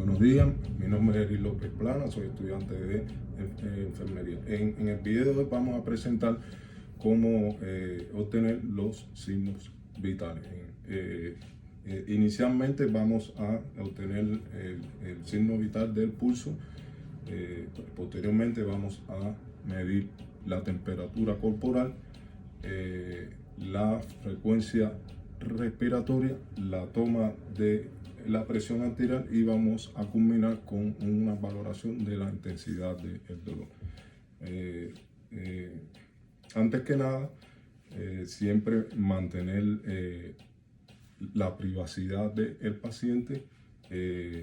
Buenos días, mi nombre es Eric López Plana, soy estudiante de enfermería. En el video de hoy vamos a presentar cómo obtener los signos vitales. Inicialmente vamos a obtener el signo vital del pulso. Posteriormente vamos a medir la temperatura corporal, la frecuencia respiratoria, la toma de la presión arterial y vamos a culminar con una valoración de la intensidad del dolor. Antes que nada, siempre mantener la privacidad del paciente,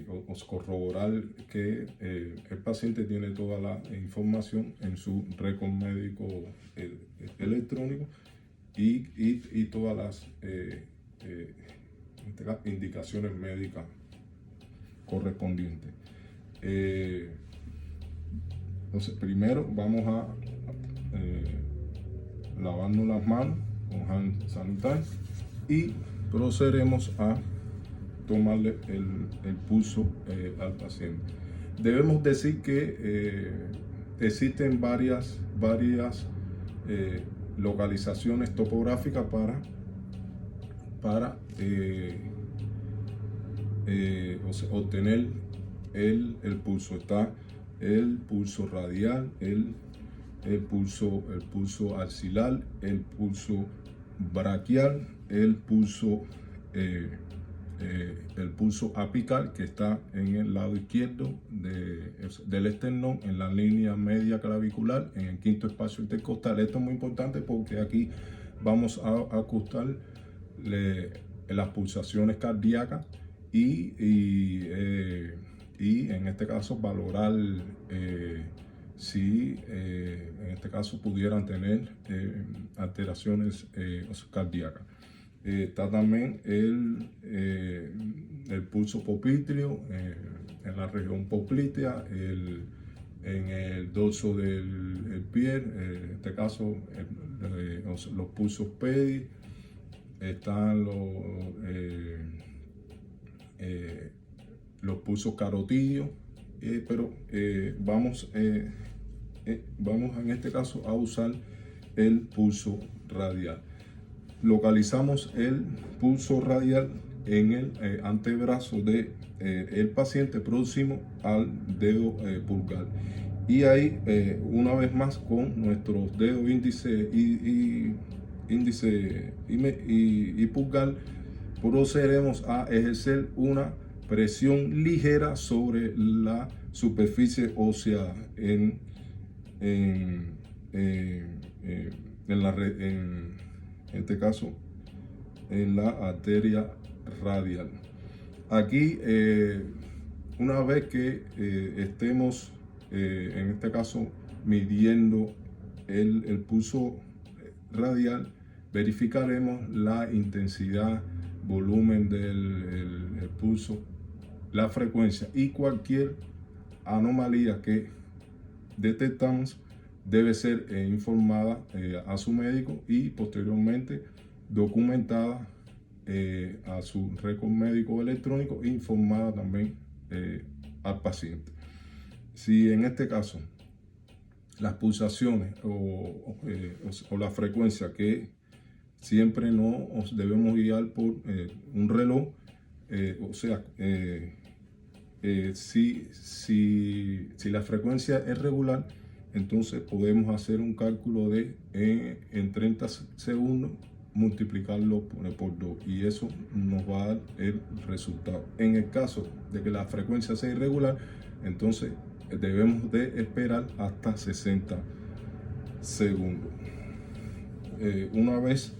o corroborar que el paciente tiene toda la información en su récord médico electrónico y todas las indicaciones médicas correspondientes. Entonces, primero vamos a lavarnos las manos con hand sanitizer y procederemos a tomarle el pulso al paciente. Debemos decir que existen varias localizaciones topográficas para obtener el pulso. Está el pulso radial, el pulso axilar, el pulso braquial, el pulso apical, que está en el lado izquierdo del esternón, en la línea media clavicular, en el quinto espacio intercostal. Esto es muy importante porque aquí vamos a ajustar las pulsaciones cardíacas y en este caso valorar si en este caso pudieran tener alteraciones cardíacas. Está también el pulso popliteo, en la región poplitea, en el dorso del pie, en este caso los pulsos pedi, están los pulsos carotídeos, pero vamos en este caso a usar el pulso radial. Localizamos el pulso radial en el antebrazo del paciente próximo al dedo pulgar. Y ahí, una vez más, con nuestros dedos índice y pulgar, procederemos a ejercer una presión ligera sobre la superficie ósea en este caso en la arteria radial. Aquí, una vez que estemos en este caso midiendo el pulso radial, verificaremos la intensidad, volumen del pulso, la frecuencia, y cualquier anomalía que detectamos debe ser informada a su médico y posteriormente documentada a su récord médico electrónico e informada también al paciente. Si en este caso las pulsaciones o la frecuencia, que siempre nos debemos guiar por un reloj, si la frecuencia es regular, entonces podemos hacer un cálculo de en 30 segundos multiplicarlo por 2 y eso nos va a dar el resultado. En el caso de que la frecuencia sea irregular, entonces debemos de esperar hasta 60 segundos. Una vez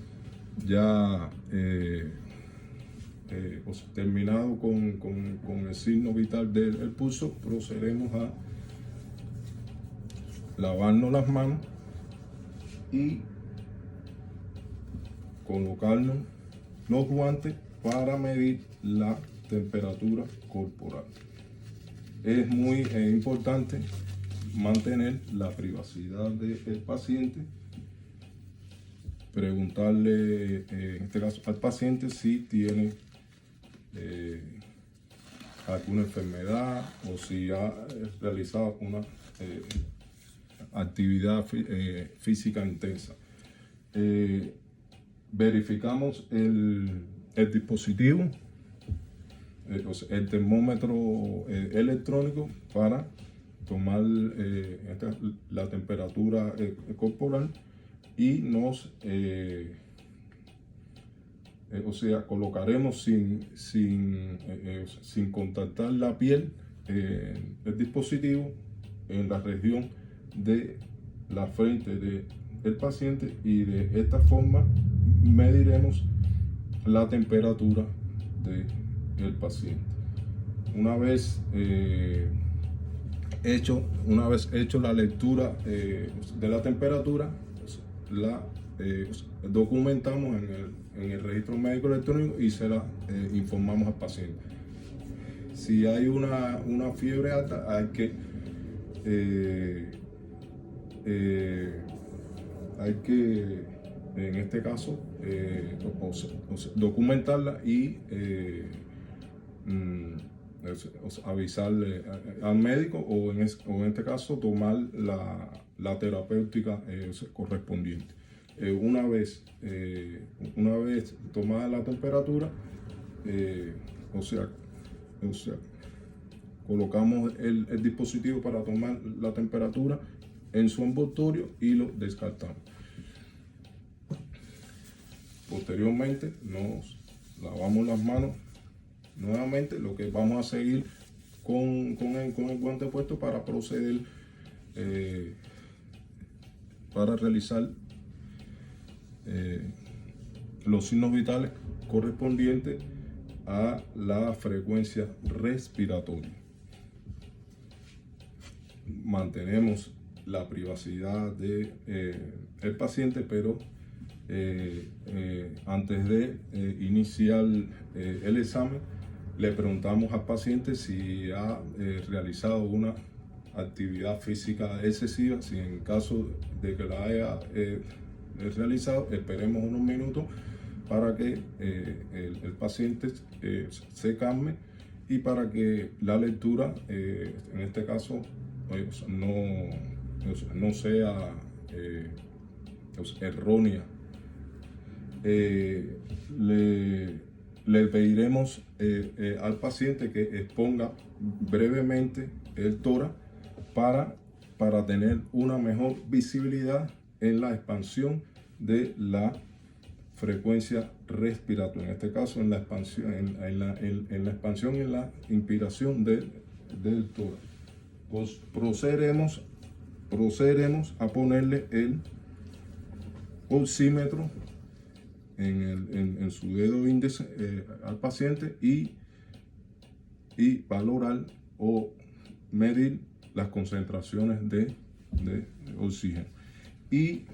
ya terminado con el signo vital del pulso, procedemos a lavarnos las manos y colocarnos los guantes para medir la temperatura corporal. Es muy importante mantener la privacidad del paciente, preguntarle en este caso al paciente si tiene alguna enfermedad o si ha realizado una actividad física intensa. Verificamos el dispositivo, el termómetro electrónico para tomar la temperatura corporal y nos colocaremos sin contactar la piel el dispositivo en la región de la frente del paciente, y de esta forma mediremos la temperatura del paciente. Una vez hecho la lectura de la temperatura, la documentamos en el registro médico electrónico y se la informamos al paciente. Si hay una fiebre alta, hay que en este caso documentarla y avisarle al médico, o en este caso tomar la terapéutica correspondiente. Una vez tomada la temperatura, colocamos el dispositivo para tomar la temperatura en su envoltorio y lo descartamos. Posteriormente nos lavamos las manos nuevamente, lo que vamos a seguir con el guante puesto para proceder para realizar los signos vitales correspondientes a la frecuencia respiratoria. Mantenemos la privacidad del paciente, pero antes de iniciar el examen, le preguntamos al paciente si ha realizado una actividad física excesiva. Si en caso de que la haya realizado, esperemos unos minutos para que el paciente se calme y para que la lectura, en este caso, no sea errónea. Le pediremos al paciente que exponga brevemente el tórax para tener una mejor visibilidad en la expansión de la frecuencia respiratoria, en este caso en la expansión, en la expansión y en la inspiración del tórax. Pues procederemos a ponerle el oxímetro en su dedo índice al paciente y valorar o medir las concentraciones de oxígeno. Y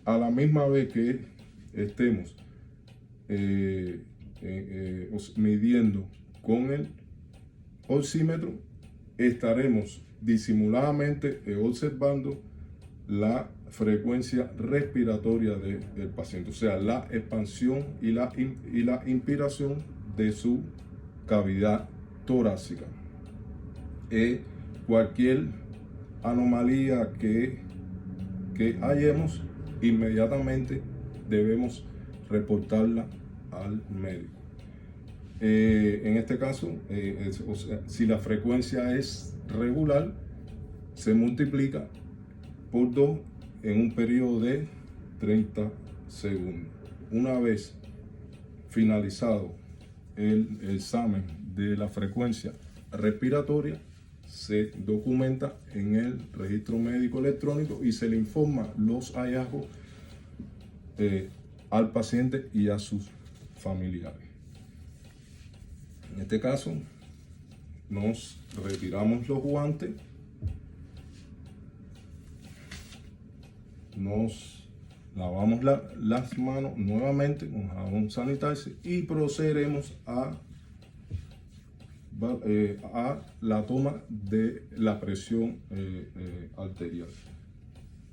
a la misma vez que estemos midiendo con el oxímetro, estaremos disimuladamente observando la frecuencia respiratoria del paciente, o sea, la expansión y la inspiración de su cavidad torácica. Cualquier anomalía que hallemos, inmediatamente debemos reportarla al médico. En este caso, si la frecuencia es regular, se multiplica por 2 en un periodo de 30 segundos. Una vez finalizado el examen de la frecuencia respiratoria, se documenta en el registro médico electrónico y se le informa los hallazgos al paciente y a sus familiares. En este caso, nos retiramos los guantes, nos lavamos las manos nuevamente con jabón sanitizer y procederemos a la toma de la presión arterial.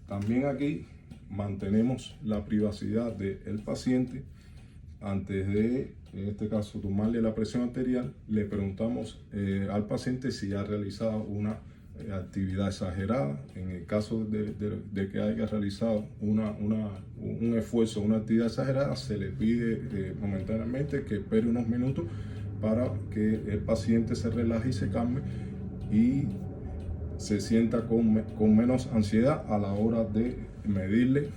También aquí mantenemos la privacidad del paciente. Antes de en este caso tomarle la presión arterial, le preguntamos al paciente si ha realizado una actividad exagerada. En el caso de que haya realizado un esfuerzo, una actividad exagerada, se le pide momentáneamente que espere unos minutos para que el paciente se relaje y se calme y se sienta con menos ansiedad a la hora de medirle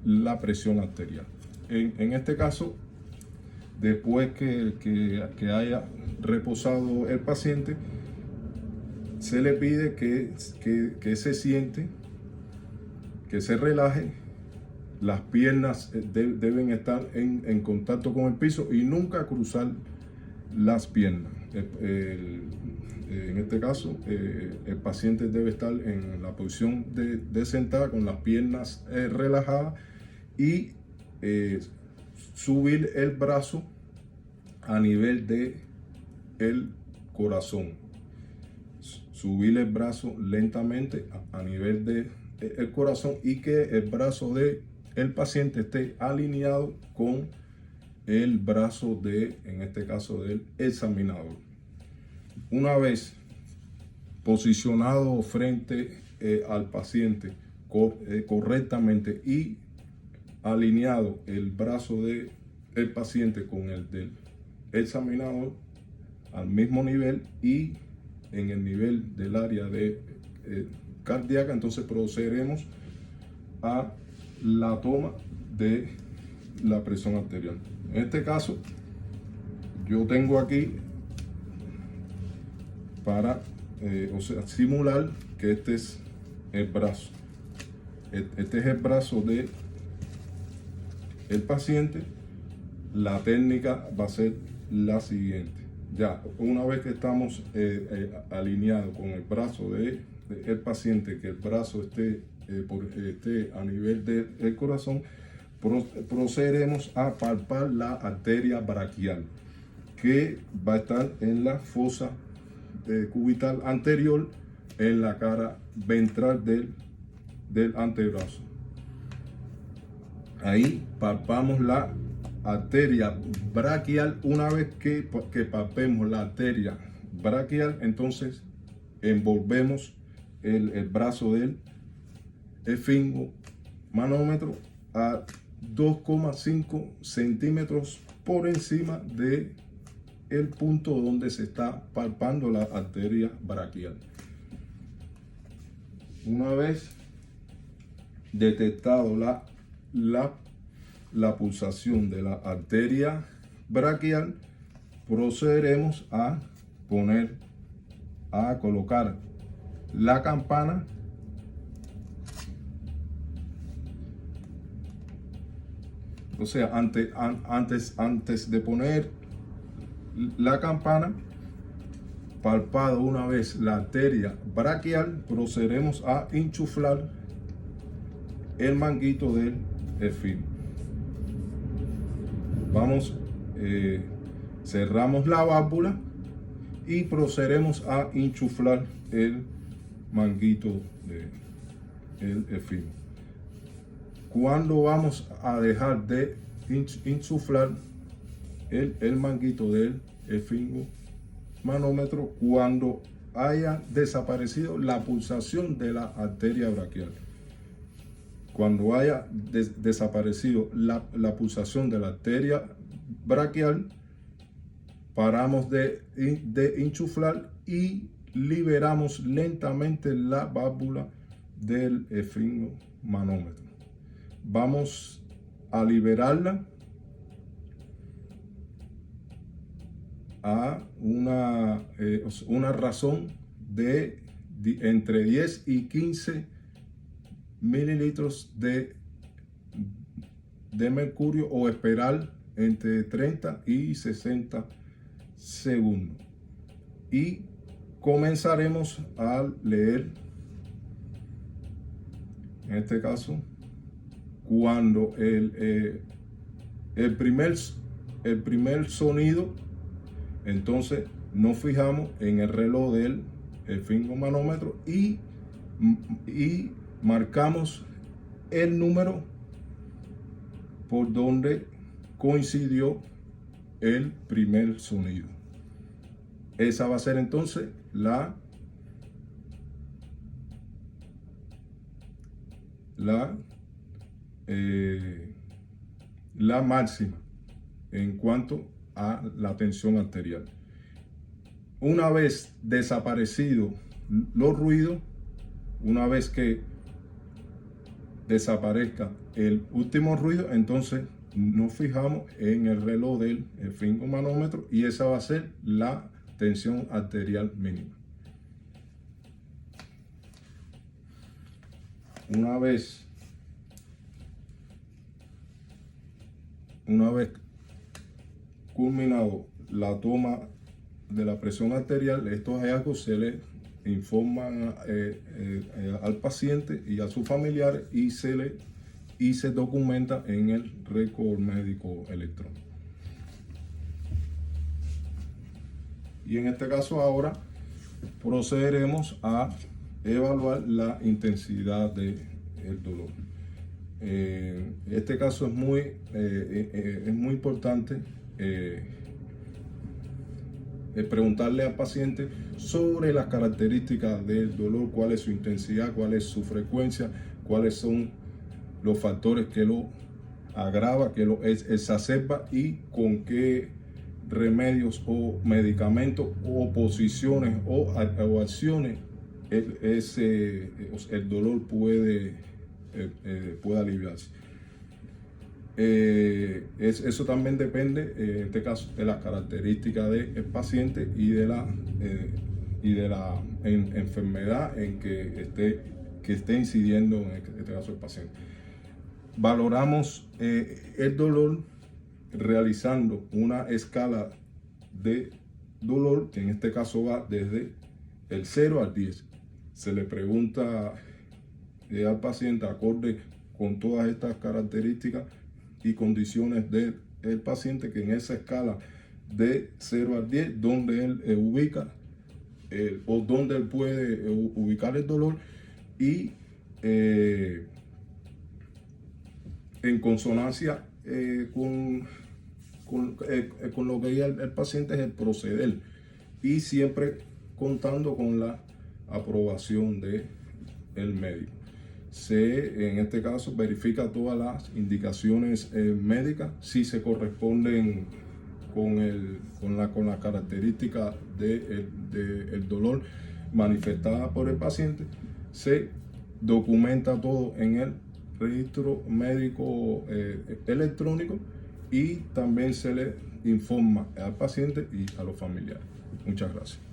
la presión arterial. En este caso, después que haya reposado el paciente, se le pide que se siente, que se relaje. Las piernas deben estar en contacto con el piso y nunca cruzar las piernas. En este caso, el paciente debe estar en la posición de sentada con las piernas relajadas y subir el brazo a nivel de el corazón. Subir el brazo lentamente a nivel de el corazón y que el brazo del paciente esté alineado con el brazo en este caso, del examinador. Una vez posicionado frente al paciente correctamente y alineado el brazo del paciente con el del examinador al mismo nivel y en el nivel del área cardíaca, entonces procederemos a la toma de la presión arterial. En este caso, yo tengo aquí para simular que este es el brazo. Este es el brazo del paciente. La técnica va a ser la siguiente. Ya, una vez que estamos alineados con el brazo del paciente, que el brazo esté a nivel del corazón, procederemos a palpar la arteria braquial, que va a estar en la fosa cubital anterior, en la cara ventral del antebrazo. Ahí palpamos la arteria braquial. Una vez que palpemos la arteria braquial, entonces envolvemos el brazo del esfingomanómetro a 2,5 centímetros por encima de el punto donde se está palpando la arteria braquial. Una vez detectado la pulsación de la arteria braquial, procederemos a colocar la campana o sea, antes de poner la campana, palpado una vez la arteria braquial, procederemos a enchuflar el manguito del esfínter. Cerramos la válvula y procederemos a enchuflar el manguito del esfínter. Cuando vamos a dejar de insuflar el manguito del esfingomanómetro? Cuando haya desaparecido la pulsación de la arteria braquial. Cuando haya desaparecido la pulsación de la arteria braquial, paramos de enchuflar y liberamos lentamente la válvula del esfingomanómetro. Vamos a liberarla a una razón de entre 10 y 15 mililitros de mercurio, o esperar entre 30 y 60 segundos. Y comenzaremos a leer, en este caso, cuando el primer sonido, entonces nos fijamos en el reloj del esfingomanómetro y marcamos el número por donde coincidió el primer sonido. Esa va a ser entonces la máxima en cuanto a la tensión arterial. Una vez desaparecido los ruidos, una vez que desaparezca el último ruido, entonces nos fijamos en el reloj del esfigmomanómetro y esa va a ser la tensión arterial mínima. Una vez culminado la toma de la presión arterial, estos hallazgos se le informan al paciente y a sus familiares y se documenta en el récord médico electrónico. Y en este caso ahora procederemos a evaluar la intensidad del dolor. Este caso es muy importante preguntarle al paciente sobre las características del dolor, cuál es su intensidad, cuál es su frecuencia, cuáles son los factores que lo agrava, que lo exacerba y con qué remedios o medicamentos o posiciones o acciones el dolor puede aliviarse. Eso también depende, en este caso, de las características del paciente y de la enfermedad en que esté incidiendo, en este caso, el paciente. Valoramos el dolor realizando una escala de dolor, que en este caso va desde el 0 al 10. Se le pregunta al paciente, acorde con todas estas características y condiciones del paciente, que en esa escala de 0 al 10, donde él ubica o donde él puede ubicar el dolor y en consonancia con lo que diga el paciente es el proceder, y siempre contando con la aprobación del médico. En este caso verifica todas las indicaciones médicas, si se corresponden con la característica del dolor manifestada por el paciente. Se documenta todo en el registro médico electrónico y también se le informa al paciente y a los familiares. Muchas gracias.